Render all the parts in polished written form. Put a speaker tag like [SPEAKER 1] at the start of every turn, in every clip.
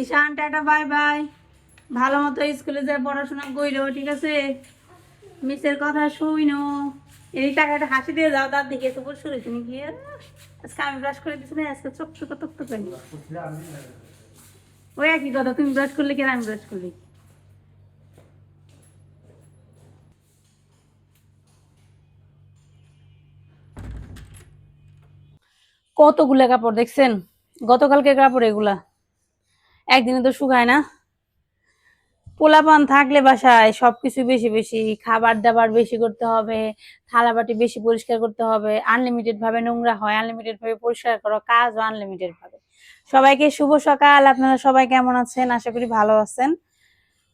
[SPEAKER 1] ঈশান tata bye bye. ভালো মতো স্কুলে যায় পড়াশোনা কইরো, ঠিক আছে? মিসের কথা শুইনো। এই টাকাটা হাসি দিয়ে যাও, তার দিকে তো বসে রয়েছে নাকি। আজকে আমি ব্রাশ করে দিচ্ছি না, আজকে চোখ চোখ টক টক করি। ওই একই কথা, তুমি ব্রাশ করলে কেন আমি ব্রাশ করলি? কতগুলো কাপড় দেখছেন? গতকালকে কাপড় এগুলা একদিনে তো শুকায় না। পোলাপান থাকলে বাসায় সবকিছু বেশি বেশি, খাবার দাবার বেশি করতে হবে, থালাবাটি বেশি পরিষ্কার করতে হবে, আনলিমিটেড ভাবে নোংরা হয়, আনলিমিটেড ভাবে পরিষ্কার করো, কাজও আনলিমিটেড ভাবে। সবাইকে শুভ সকাল। আপনারা সবাই কেমন আছেন? আশা করি ভালো আছেন।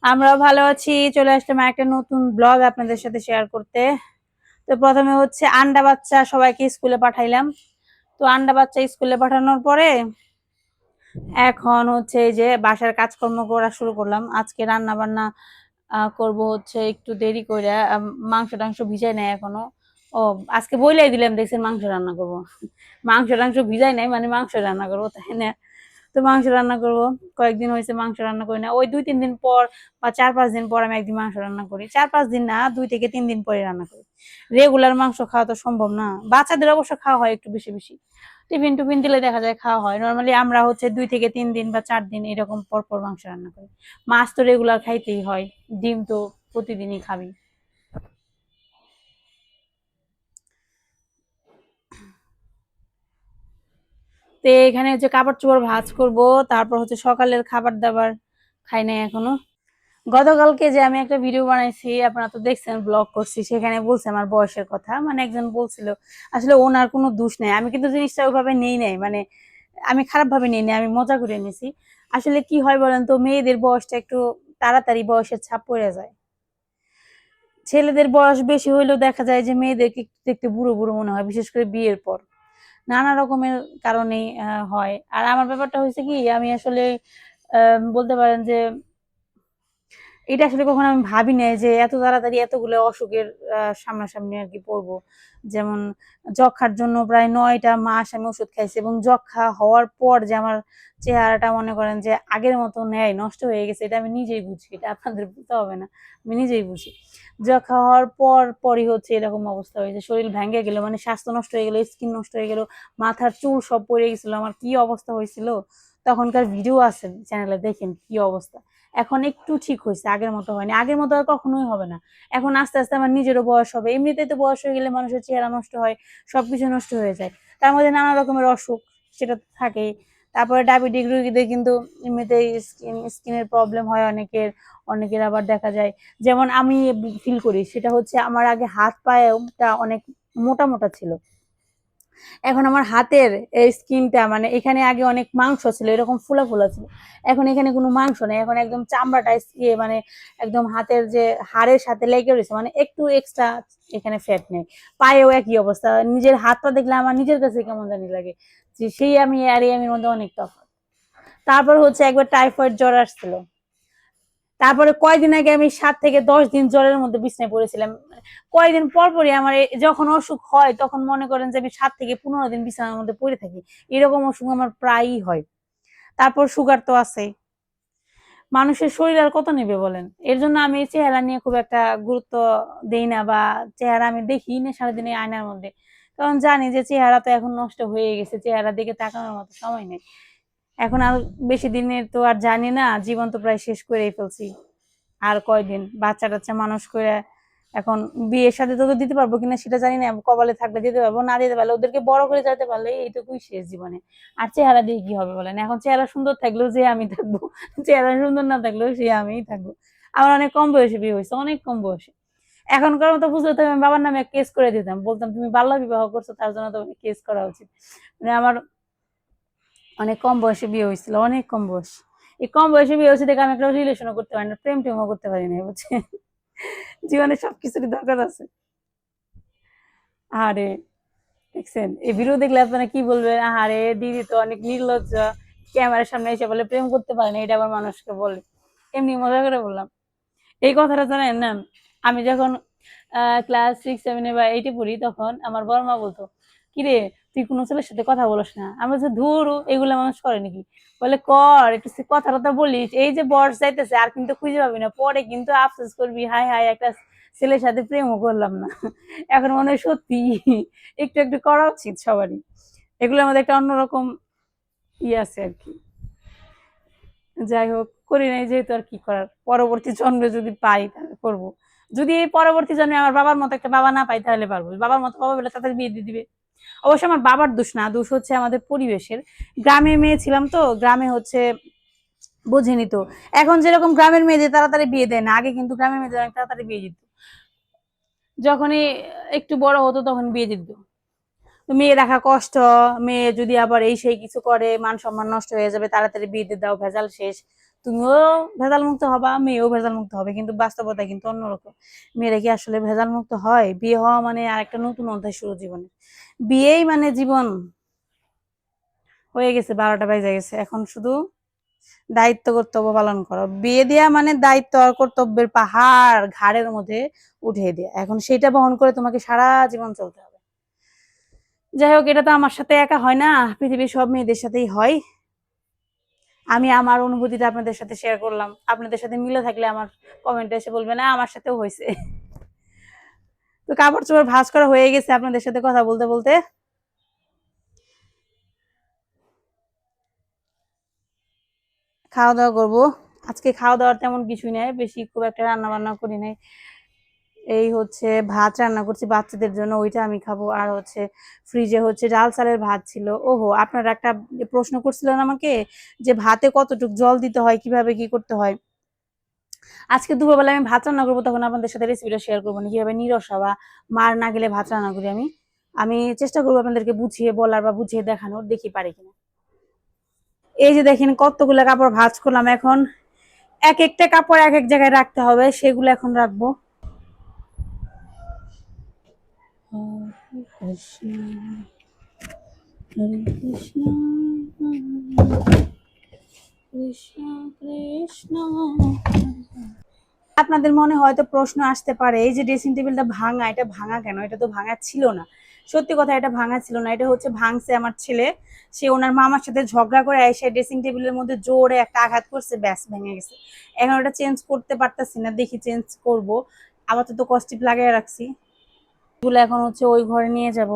[SPEAKER 1] আমরাও ভালো আছি। চলে আসলাম একটা নতুন ব্লগ আপনাদের সাথে শেয়ার করতে। তো প্রথমে হচ্ছে আন্ডা বাচ্চা সবাইকে স্কুলে পাঠাইলাম। তো আন্ডা বাচ্চা স্কুলে পাঠানোর পরে এখন হচ্ছে এই যে বাসার কাজকর্ম করা শুরু করলাম। আজকে রান্না বান্না করব হচ্ছে একটু দেরি করে। মাংস টাংস ভিজাই নাই এখনো। ও, আজকে বইলাই দিলাম, দেখছেন মাংস রান্না করব। মাংস টাংস ভিজাই নাই, মানে মাংস রান্না করবো, তাই না? তো মাংস রান্না করব। কয়েকদিন হয়েছে মাংস রান্না করি না, ওই 2-3 দিন পর বা 4-5 দিন পর আমি একদিন মাংস রান্না করি। 4-5 দিন না, 2 থেকে 3 দিন পরে রান্না করি। রেগুলার মাংস খাওয়া তো সম্ভব না। বাচ্চাদের অবশ্য খাওয়া হয় একটু বেশি বেশি, টিফিন টুফিন দিলে দেখা যায় খাওয়া হয়। নর্মালি আমরা হচ্ছে 2 থেকে 3 দিন বা 4 দিন এরকম পর পর মাংস রান্না করি। মাছ তো রেগুলার খাইতেই হয়, ডিম তো প্রতিদিনই খাবি। তো এখানে হচ্ছে কাপড় চোপড় ভাঁজ করব, তারপর হচ্ছে সকালের খাবার দাবার খাই নাই এখনো। গতকালকে যে আমি একটা ভিডিও বানাইছি, আপনারা তো দেখছেন, ব্লগ করছি, সেখানে বলছে আমার বয়সের কথা, মানে একজন বলছিল। আসলে ওনার কোনো দোষ নেই, আমি কিন্তু জিনিসটা ওইভাবে নেই নাই, মানে আমি খারাপ ভাবে নিই নাই, আমি মজা করে নিয়েছি। আসলে কি হয় বলেন তো, মেয়েদের বয়সটা একটু তাড়াতাড়ি বয়সের ছাপ পড়ে যায়। ছেলেদের বয়স বেশি হইলেও দেখা যায় যে মেয়েদেরকে একটু দেখতে বুড়ো বুড়ো মনে হয়, বিশেষ করে বিয়ের পর। নানা রকমের কারণেই হয়। আর আমার ব্যাপারটা হয়েছে কি, আমি আসলে বলতে পারেন যে এটা আসলে কখনো আমি ভাবি নাই যে এত তাড়াতাড়ি এতগুলো অসুখের সামনাসামনি আর কি পড়বো। যেমন যক্ষার জন্য প্রায় 9টা মাস আমি ওষুধ খাইছি, এবং যক্ষা হওয়ার পর যে আমার চেহারাটা মনে করেন যে আগের মতো নেয় নষ্ট হয়ে গেছে, এটা আমি নিজেই বুঝি, এটা আপনাদের বলতে হবে না, আমি নিজেই বুঝি। যক্ষা হওয়ার পরই হচ্ছে এরকম অবস্থা হয়েছে, শরীর ভেঙে গেল, মানে স্বাস্থ্য নষ্ট হয়ে গেল, স্কিন নষ্ট হয়ে গেল, মাথার চুল সব পড়ে গেছিল, আমার কি অবস্থা হয়েছিল। তখনকার ভিডিও আছে চ্যানেলে, দেখেন কি অবস্থা। এখন একটু ঠিক হয়েছে, আগের মতো হয়নি, আগের মতো আর কখনোই হবে না। এখন আস্তে আস্তে আমার নিজেরও বয়স হবে, এমনিতেই তো বয়স হয়ে গেলে মানুষের চেহারা নষ্ট হয়, সবকিছু নষ্ট হয়ে যায়। তার মধ্যে নানা রকমের অসুখ, সেটা তো থাকেই। তারপরে ডায়াবেটিক রোগীদের কিন্তু এমনিতেই স্কিনের প্রবলেম হয় অনেকের। অনেকের আবার দেখা যায়, যেমন আমি ফিল করি, সেটা হচ্ছে আমার আগে হাত পায়েটা অনেক মোটা মোটা ছিল। এখন আমার হাতের এই স্কিনটা, মানে এখানে আগে অনেক মাংস ছিল, এরকম ফুলা ফুলা ছিল। এখন এখানে কোনো মাংস নেই, এখন একদম চামড়াটা মানে একদম হাতের যে হাড়ের সাথে লেগে রয়েছে, মানে একটু এক্সট্রা এখানে ফ্যাট নেই। পায়েও একই অবস্থা, নিজের হাতটা দেখলে আমার নিজের কাছে কেমন জানি লাগে, যে সেই আমি আর এই আমির মধ্যে অনেক তফাৎ। তারপর হচ্ছে একবার টাইফয়েড জ্বর আসছিল। তারপরে কয়দিন আগে আমি 7 থেকে 10 দিন জ্বরের মধ্যে বিছানায় পড়েছিলাম। কয়দিন পর পরই আমার যখন অসুখ হয়, তখন মনে করেন যে আমি 7 থেকে 15 দিন বিছানার মধ্যে পড়ে থাকি। এরকম অসুখ আমার প্রায়ই হয়। তারপর সুগার তো আছেই। মানুষের শরীর আর কত নেবে বলেন? এর জন্য আমি চেহারা নিয়ে খুব একটা গুরুত্ব দেই না, বা চেহারা আমি দেখি না সারাদিন এই আয়নার মধ্যে। কারণ জানি যে চেহারা তো এখন নষ্ট হয়ে গেছে, চেহারার দিকে তাকানোর মতো সময় নেই। এখন আর বেশি দিনের তো আর জানি না, জীবন তো প্রায় শেষ করেই ফেলছি। আর কয়দিন বাচ্চা টাচ্চা মানুষ করে, এখন বিয়ের সাথে তো দিতে পারবো কিনা সেটা জানি না, কপালে থাকলে দিতে পারবো, না দিতে পারলে ওদেরকে বড় করে যেতে পারলে এইটুকুই শেষ জীবনে। আর চেহারা দিয়ে কি হবে বলেন? এখন চেহারা সুন্দর থাকলেও যে আমি থাকবো, চেহারা সুন্দর না থাকলেও সে আমিই থাকবো। আমার অনেক কম বয়সে বিয়ে হয়েছে, অনেক কম বয়সে। এখনকার মতো বুঝলে তো আমি বাবার নামে কেস করে দিতাম, বলতাম তুমি বাল্য বিবাহ করছো, তার জন্য তোমাকে কেস করা উচিত। মানে আমার অনেক কম বয়সে বিয়ে হয়েছিল, অনেক কম বয়স। এই কম বয়সে বিয়ে হয়েছে দেখে আমি একটা রিলেশনও করতে পারি না, প্রেম টেমও করতে পারি না, বুঝছে? জীবনে সবকিছুরই দরকার আছে। আরে, দেখছেন এই ভিডিও দেখলে আপনারা কি বলবেন? আরে দিদি তো অনেক নির্লজ্জ, ক্যামেরার সামনে এসে বলে প্রেম করতে পারে না, এটা আবার মানুষকে বলে। এমনি মজা করে বললাম। এই কথাটা জানেন না, আমি যখন ক্লাস 6-7 বা 8-এ পড়ি, তখন আমার বড় মা বলতো কিরে তুই কোনো ছেলের সাথে কথা বলিস না? আমরা যে ধুর এগুলা মানুষ করে নাকি? বলে কর একটু কথা টথা বলিস, এই যে বয়স যাইতেছে আর কিন্তু খুঁজে পাবি না, পরে কিন্তু আফসোস করবি হায় হায় একটা ছেলের সাথে প্রেমও করলাম না। এখন মনে হয় সত্যি একটু একটু করা উচিত সবারই। এগুলোর মধ্যে একটা অন্যরকম আছে আর কি। যাই হোক, করি নাই যেহেতু আর কি করার, পরবর্তী জন্মে যদি পাই তাহলে করবো। যদি এই পরবর্তী জন্মে আমার বাবার মতো একটা বাবা না পাই তাহলে পারবো, বাবার মতো বাবা পেলে তাদের বিয়ে দিয়ে দিবে। অবশ্য আমার বাবার দোষ না, দোষ হচ্ছে আমাদের পরিবেশের। গ্রামে মেয়ে ছিলাম তো, গ্রামে হচ্ছে বোঝেনি তো। এখন যেরকম গ্রামের মেয়েদের তাড়াতাড়ি বিয়ে দেয় না, আগে কিন্তু গ্রামের মেয়েদের অনেক তাড়াতাড়ি বিয়ে দিত। যখনই একটু বড় হতো তখন বিয়ে দিত। মেয়ে রাখা কষ্ট, মেয়ে যদি আবার এই সেই কিছু করে মান সম্মান নষ্ট হয়ে যাবে, তাড়াতাড়ি বিয়ে দিয়ে দাও, ভেজাল শেষ। তুমিও ভেজাল মুক্ত হবা, মেয়েও ভেজাল মুক্ত হবে, কিন্তু বাস্তবতা কিন্তু অন্যরকম। মেয়েরা কি আসলে ভেজাল মুক্ত হয়? বিয়ে হওয়া মানে আর একটা নতুন অধ্যায় শুরু জীবনে। বিয়েই মানে জীবন। হয়ে গেছে 12টা বেজে গেছে, এখন শুধু দায়িত্ব কর্তব্য পালন করো। বিয়ে দেয়া মানে দায়িত্ব আর কর্তব্যের পাহাড় ঘাড়ের মধ্যে উঠিয়ে দেয়া, এখন সেটা বহন করে তোমাকে সারা জীবন চলতে হবে। যাই হোক, এটা তো আমার সাথে একা হয় না, পৃথিবীর সব মেয়েদের সাথেই হয়। আমি আমার অনুভূতিটা আপনাদের সাথে শেয়ার করলাম, আপনাদের সাথে মিলে থাকলে আমার কমেন্টে এসে বলবে না আমার সাথেও হয়েছে। তো কাপড় চোপড় ভাঁজ করা হয়ে গেছে আপনাদের সাথে কথা বলতে বলতে। খাওয়া দাওয়া করবো। আজকে খাওয়া দাওয়ার তেমন কিছুই নাই, বেশি খুব একটা রান্না বান্না করি নাই। এই হচ্ছে ভাত রান্না করছি বাচ্চাদের জন্য, ওইটা আমি খাবো। আর হচ্ছে ফ্রিজে হচ্ছে ডাল চালের ভাত ছিল। ওহো, আপনারা একটা প্রশ্ন করছিলেন আমাকে যে ভাতে কতটুকু জল দিতে হয়, কিভাবে কি করতে হয়। আজকে দুপুরবেলা আমি ভাত রান্না করবো, তখন আপনাদের সাথে রেসিপিটা শেয়ার করবো না, কিভাবে নিরসা বা মার না গেলে ভাত রান্না করি আমি। আমি চেষ্টা করবো আপনাদেরকে বুঝিয়ে বলার বা বুঝিয়ে দেখানোর, দেখি পারি কিনা। এই যে দেখেন কতগুলো কাপড় ভাঁজ করলাম, এখন এক একটা কাপড় এক এক জায়গায় রাখতে হবে, সেগুলো এখন রাখবো। কৃষ্ণ হরে কৃষ্ণ কৃষ্ণ কৃষ্ণ। আপনাদের মনে হয়তো প্রশ্ন আসতে পারে, এই যে ড্রেসিং টেবিলটা ভাঙা, এটা ভাঙা কেন? এটা তো ভাঙা ছিল না। সত্যি কথা, এটা ভাঙা ছিল না, এটা হচ্ছে ভাঙছে আমার ছেলে। সে ওনার মামার সাথে ঝগড়া করে এসে ড্রেসিং টেবিলের মধ্যে জোরে একটা আঘাত করছে, ব্যাস ভেঙে গেছে। এখন ওটা চেঞ্জ করতে পারতাছি না, দেখি চেঞ্জ করব। আপাতত কস্টিপ লাগিয়ে রাখছি, এগুলো এখন হচ্ছে ওই ঘরে নিয়ে যাব।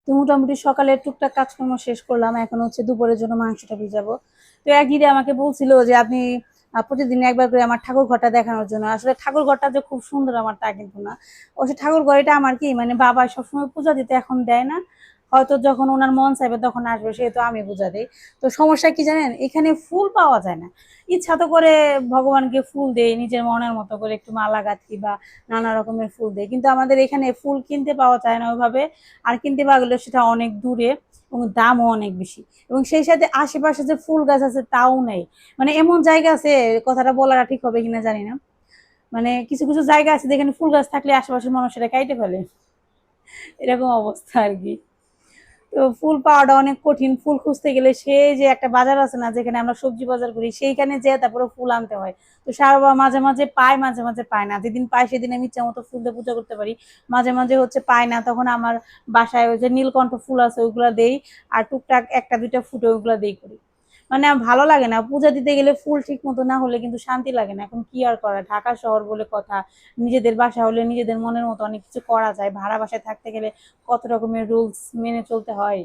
[SPEAKER 1] তো মোটামুটি সকালে টুকটাক কাজকর্ম শেষ করলাম, এখন হচ্ছে দুপুরের জন্য মাংসটা ভিজাবো। তো এক দিদি আমাকে বলছিল যে আপনি প্রতিদিন একবার করে আমার ঠাকুর ঘরটা দেখানোর জন্য। আসলে ঠাকুর ঘরটা যে খুব সুন্দর আমার তা কিন্তু না। অবশ্য ঠাকুর ঘর এটা আমার কি মানে বাবা সবসময় পূজা দিতে এখন দেয় না, হয়তো যখন ওনার মন চাইবে তখন আসবে, সেহেতু আমি পূজা দিই। তো সমস্যা কি জানেন, এখানে ফুল পাওয়া যায় না। ইচ্ছা তো করে ভগবানকে ফুল দেই নিজের মনের মতো করে, একটু মালা গাঁথি বা নানা রকমের ফুল দেয়, কিন্তু আমাদের এখানে ফুল কিনতে পাওয়া যায় না ওইভাবে। আর কিনতে পাওয়া গেলেও সেটা অনেক দূরে এবং দামও অনেক বেশি, এবং সেই সাথে আশেপাশে যে ফুল গাছ আছে তাও নেই। মানে এমন জায়গা আছে, কথাটা বলাটা ঠিক হবে কিনা জানি না, মানে কিছু কিছু জায়গা আছে যেখানে ফুল গাছ থাকলে আশেপাশের মানুষেরা কাইটে ফেলে, এরকম অবস্থা আর কি। তো ফুল পাওয়াটা অনেক কঠিন, ফুল খুঁজতে গেলে সেই যে একটা বাজার আছে না যেখানে আমরা সবজি বাজার করি, সেইখানে যেয়ে তারপরে ফুল আনতে হয়। তো সারা মাঝে মাঝে পায়, মাঝে মাঝে পায় না, যেদিন পাই সেদিন আমি ইচ্ছা মতো ফুল দিয়ে পূজা করতে পারি। মাঝে মাঝে হচ্ছে পায় না, তখন আমার বাসায় ওই যে নীলকণ্ঠ ফুল আছে ওইগুলা দেই, আর টুকটাক একটা দুইটা ফুটে ওইগুলা দেই করি। মানে ভালো লাগে না পূজা দিতে গেলে ফুল ঠিক মতো না হলে কিন্তু শান্তি লাগে না। এখন কি আর করা, ঢাকা শহর বলে কথা, নিজেদের বাসা হলে নিজেদের মনের মতো অনেক কিছু করা যায়, ভাড়া বাসায় থাকতে গেলে কত রকমের রুলস মেনে চলতে হয়।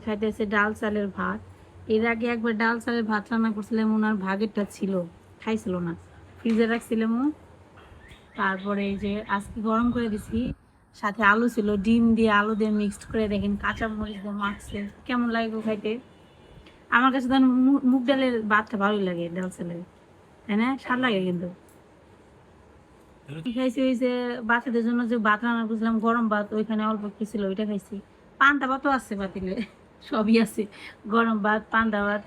[SPEAKER 1] খাইতেছে ডাল চালের ভাত। এর আগে একবার ডাল চালের ভাত রান্না করছিলাম, ওনার ভাগেরটা ছিল, খাইছিল না, ফ্রিজে রাখছিলাম। তারপরে এই যে আজকে গরম করে দিছি, সাথে আলু ছিল, ডিম দিয়ে আলু দিয়ে মিক্সড করে দেখেন কাঁচা মরিচ দিয়ে মাখছে, কেমন লাগে খাইতে। আমার কাছে তো মুগ ডালের ভাতটা ভালোই লাগে, ডাল চালের, তাই না? স্বাদ লাগে কিন্তু। খাইছি ওই যে বাচ্চাদের জন্য যে ভাত রান্না করছিলাম, গরম ভাত, ওইখানে অল্প একটু ছিল, ওইটা খাইছি। পান্তা ভাতও আছে পাতিলে, সবই আছে, গরম ভাত, পান্তা ভাত,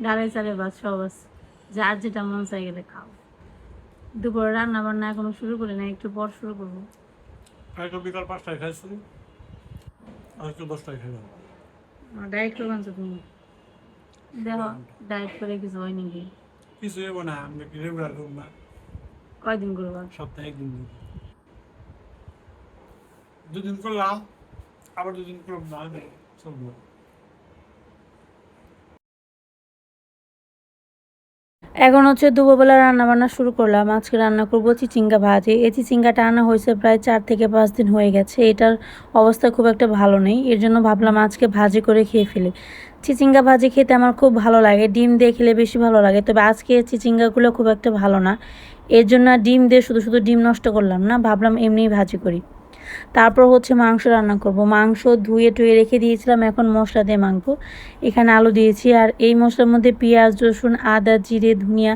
[SPEAKER 1] ডালের চালের ভাত, সব আছে, যার যেটা মন চাই গেলে খাও। দুপুরে রান্না বান্না এখনো শুরু করি না, একটু পর শুরু করবো।
[SPEAKER 2] বিকাল 5টায় খাইছি, আজকে 10টায় খাইলাম।
[SPEAKER 1] ডায়েট করবেন তো তুমি? দেখো ডায়েট করে কিছু হয় নাকি?
[SPEAKER 2] কিছু হবো না, আমি রেগুলার করব না।
[SPEAKER 1] কয়দিন করবা?
[SPEAKER 2] সপ্তাহে একদিন, দুদিন করলাম, আবার দুদিন করলাম না, চলবো।
[SPEAKER 1] এখন হচ্ছে দুপুরবেলা রান্না বান্না শুরু করলাম। আজকে রান্না করবো চিচিঙ্গা ভাজি। এই চিচিঙ্গাটা আনা হয়েছে প্রায় 4 থেকে 5 দিন হয়ে গেছে। এটার অবস্থা খুব একটা ভালো নেই, এর জন্য ভাবলাম আজকে ভাজি করে খেয়ে ফেলি। চিচিঙ্গা ভাজি খেতে আমার খুব ভালো লাগে, ডিম দিয়ে খেলে বেশি ভালো লাগে, তবে আজকে চিচিঙ্গাগুলো খুব একটা ভালো না, এর জন্য ডিম দিয়ে শুধু শুধু ডিম নষ্ট করলাম না, ভাবলাম এমনিই ভাজি করি। তারপর হচ্ছে মাংস রান্না করব। মাংস ধুয়ে টুয়ে রেখে দিয়েছিলাম, এখন মশলা দিয়ে মাখবো। এখানে আলু দিয়েছি, আর এই মশলার মধ্যে পেঁয়াজ, রসুন, আদা, জিরে, ধনিয়া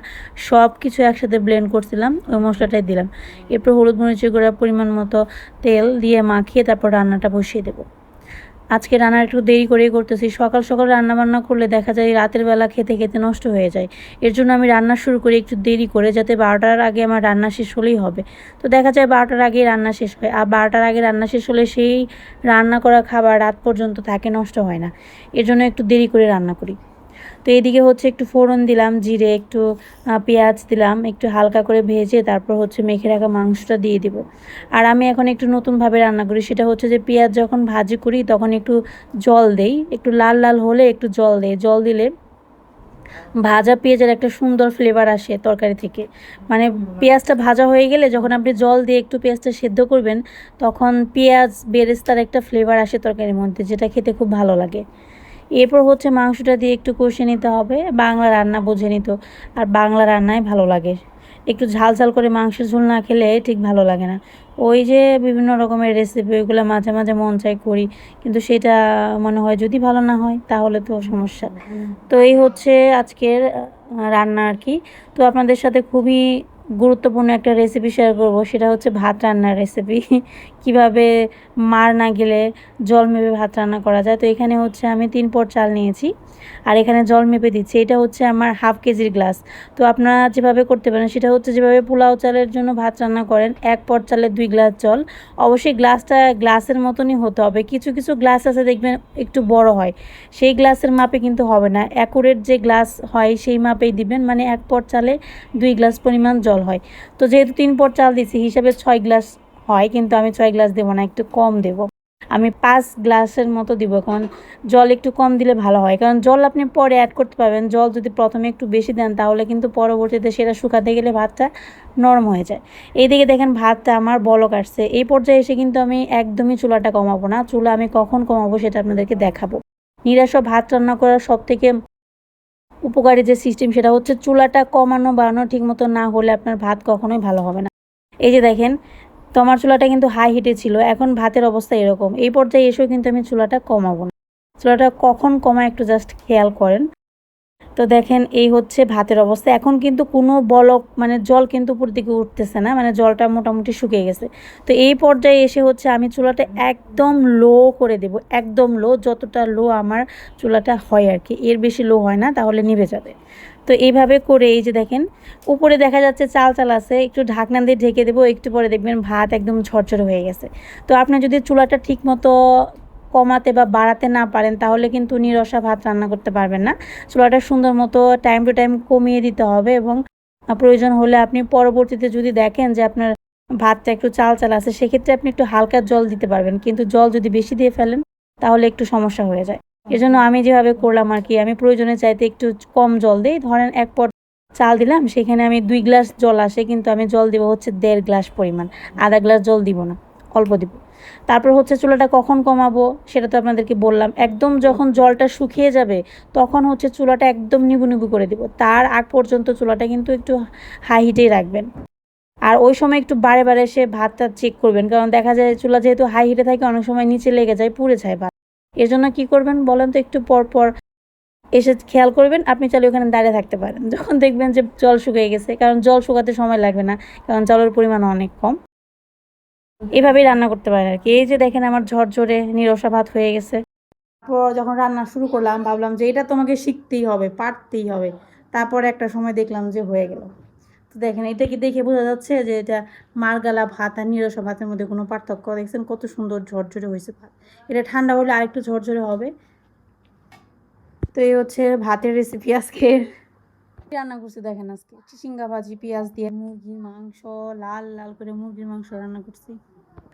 [SPEAKER 1] সব কিছু একসাথে ব্লেন্ড করছিলাম, ওই মশলাটাই দিলাম। এরপর হলুদ মরিচের গুঁড়া, পরিমাণ মতো তেল দিয়ে মাখিয়ে তারপর রান্নাটা বসিয়ে দেবো। আজকে রান্না একটু দেরি করেই করতেছি, সকাল সকাল রান্না বান্না করলে দেখা যায় রাতের বেলা খেতে খেতে নষ্ট হয়ে যায়। এর জন্য আমি রান্না শুরু করি একটু দেরি করে, যাতে 12টার আগে আমার রান্না শেষ হলেই হবে। তো দেখা যায় 12টার আগেই রান্না শেষ হয়, আর 12টার আগে রান্না শেষ হলে সেই রান্না করা খাবার রাত পর্যন্ত থাকে, নষ্ট হয় না। এর জন্য একটু দেরি করে রান্না করি। তো এদিকে হচ্ছে একটু ফোড়ন দিলাম, জিরে, একটু পেঁয়াজ দিলাম, একটু হালকা করে ভেজে তারপর হচ্ছে মেখে রাখা মাংসটা দিয়ে দিব। আর আমি এখন একটু নতুনভাবে রান্না করি, সেটা হচ্ছে যে পেঁয়াজ যখন ভাজি করি তখন একটু জল দেই, একটু লাল লাল হলে একটু জল দেই। জল দিলে ভাজা পেঁয়াজের একটা সুন্দর ফ্লেভার আসে তরকারি থেকে। মানে পেঁয়াজটা ভাজা হয়ে গেলে যখন আপনি জল দিয়ে একটু পেঁয়াজটা সেদ্ধ করবেন, তখন পেঁয়াজ বেরেস্তার একটা ফ্লেভার আসে তরকারির মধ্যে, যেটা খেতে খুব ভালো লাগে। এরপর হচ্ছে মাংসটা দিয়ে একটু কষে নিতে হবে, বাংলা রান্না বোঝে নিত, আর বাংলা রান্নায় ভালো লাগে। একটু ঝাল ঝাল করে মাংসের ঝোল না খেলে ঠিক ভালো লাগে না। ওই যে বিভিন্ন রকমের রেসিপি, ওইগুলো মাঝে মাঝে মন চাই করি, কিন্তু সেটা মনে হয় যদি ভালো না হয় তাহলে তো সমস্যা। তো এই হচ্ছে আজকের রান্না আর কি। তো আপনাদের সাথে খুবই গুরুত্বপূর্ণ একটা রেসিপি শেয়ার করব, সেটা হচ্ছে ভাত রান্নার রেসিপি। কিভাবে মার না গেলে জল মেপে ভাত রান্না করা যায়। তো এখানে হচ্ছে আমি 3 পট চাল নিয়েছি, আর এখানে জল মেপে দিচ্ছি। এটা হচ্ছে আমার হাফ কেজির গ্লাস। তো আপনারা যেভাবে করতে পারেন সেটা হচ্ছে যেভাবে পোলাও চালের জন্য ভাত রান্না করেন, 1 পট চালে 2 গ্লাস জল। অবশ্যই গ্লাসটা গ্লাসের মতনই হতে হবে, কিছু কিছু গ্লাস আছে দেখবেন একটু বড় হয়, সেই গ্লাসের মাপে কিন্তু হবে না, অ্যাকুরেট যে গ্লাস হয় সেই মাপেই দিবেন, মানে 1 পট চালে 2 গ্লাস পরিমাণ জল হয়। তো যেহেতু 3 পট চাল দিছি হিসাবে 6 গ্লাস হয়, কিন্তু আমি 6 গ্লাস দেবো না, একটু কম দেব, আমি 5 গ্লাসের মতো দিব, কারণ জল একটু কম দিলে ভালো হয়। কারণ জল আপনি পরে অ্যাড করতে পারবেন, জল যদি প্রথমে একটু বেশি দেন তাহলে কিন্তু পরবর্তীতে সেটা শুকাতে গেলে ভাতটা নরম হয়ে যায়। এইদিকে দেখেন ভাতটা আমার বলক আসছে। এই পর্যায়ে এসে কিন্তু আমি একদমই চুলাটা কমাবো না, চুলা আমি কখন কমাবো সেটা আপনাদেরকে দেখাবো। নিরাশ ভাত রান্না করার সব থেকে উপকারী যে সিস্টেম, সেটা হচ্ছে চুলাটা কমানো বাড়ানো ঠিক মতো না হলে আপনার ভাত কখনোই ভালো হবে না। এই যে দেখেন, তো আমার চুলাটা কিন্তু হাই হিটে ছিল, এখন ভাতের অবস্থা এরকম। এই পর্যায়ে এসেও কিন্তু আমি চুলাটা কমাবো না, চুলাটা কখন কমায় একটু জাস্ট খেয়াল করেন। তো দেখেন এই হচ্ছে ভাতের অবস্থা, এখন কিন্তু কোনো বলক মানে জল কিন্তু উপর দিকে উঠতেছে না, মানে জলটা মোটামুটি শুকিয়ে গেছে। তো এই পর্যায়ে এসে হচ্ছে আমি চুলাটা একদম লো করে দেব, একদম লো, যতটা লো আমার চুলাটা হয় আর কি, এর বেশি লো হয় না, তাহলে নিভে যাবে। তো এইভাবে করে এই যে দেখেন উপরে দেখা যাচ্ছে চাল চাল আছে, একটু ঢাকনা দিয়ে ঢেকে দেবো, একটু পরে দেখবেন ভাত একদম ঝরঝরে হয়ে গেছে। তো আপনি যদি চুলাটা ঠিক মতো কমাতে বা বাড়াতে না পারেন তাহলে কিন্তু নিরসা ভাত রান্না করতে পারবেন না। চুলাটা সুন্দর মতো টাইম টু টাইম কমিয়ে দিতে হবে, এবং প্রয়োজন হলে আপনি পরবর্তীতে যদি দেখেন যে আপনার ভাতটা একটু চাল চাল আছে, সেক্ষেত্রে আপনি একটু হালকা জল দিতে পারবেন, কিন্তু জল যদি বেশি দিয়ে ফেলেন তাহলে একটু সমস্যা হয়ে যায়। এজন্য আমি যেভাবে করলাম আর কি, আমি প্রয়োজনে চাইতে একটু কম জল দিই। ধরেন 1 পট চাল দিলাম, সেখানে আমি 2 গ্লাস জল আসে, কিন্তু আমি জল দিব হচ্ছে 1.5 গ্লাস পরিমাণ, আধা গ্লাস জল দিব না, অল্প দিব। তারপর হচ্ছে চুলাটা কখন কমাবো সেটা তো আপনাদেরকে বললাম, একদম যখন জলটা শুকিয়ে যাবে তখন হচ্ছে চুলাটা একদম নিবু নিবু করে দিব। তার আগ পর্যন্ত চুলাটা কিন্তু একটু হাই হিটেই রাখবেন। আর ওই সময় একটু বারে বারে এসে ভাতটা চেক করবেন, কারণ দেখা যায় চুলা যেহেতু হাই হিটে থাকে অনেক সময় নিচে লেগে যায়, পুড়ে যায় ভাত। এর জন্য কী করবেন বলেন তো, একটু পর পর এসে খেয়াল করবেন। আপনি চাইলে ওখানে দাঁড়িয়ে থাকতে পারেন যখন দেখবেন যে জল শুকিয়ে গেছে, কারণ জল শুকাতে সময় লাগবে না, কারণ জলের পরিমাণ অনেক কম। এভাবেই রান্না করতে পারেন আর কি। এই যে দেখেন আমার ঝরঝরে নিরসা ভাত হয়ে গেছে। তারপর যখন রান্না শুরু করলাম ভাবলাম যে এটা তোমাকে শিখতেই হবে, পারতেই হবে। তারপরে একটা সময় দেখলাম যে হয়ে গেল। তো দেখেন এটা কি দেখে বোঝা যাচ্ছে যে এটা মারগালা ভাত আর নিরসা ভাতের মধ্যে কোনো পার্থক্য? দেখছেন কত সুন্দর ঝরঝরে হয়েছে ভাত। এটা ঠান্ডা হলে আরেকটু ঝরঝরে হবে। তো এই হচ্ছে ভাতের রেসিপি আজকে। রান্না করছি দেখেন আজকে চিচিঙ্গা ভাজি পেঁয়াজ দিয়ে, মুরগির মাংস, লাল লাল করে মুরগির মাংস রান্না করছি।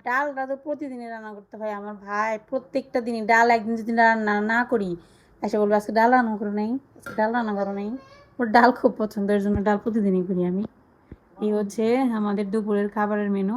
[SPEAKER 1] ডালটা তো প্রতিদিনই রান্না করতে হয় আমার ভাই, প্রত্যেকটা দিনই ডাল। একদিন যদি রান্না না করি এসে বলবো আজকে ডাল রান্না করো নাই, ডাল রান্না করো নাই। ওর ডাল খুব পছন্দের জন্য ডাল প্রতিদিনই করি আমি। এই হচ্ছে আমাদের দুপুরের খাবারের মেনু।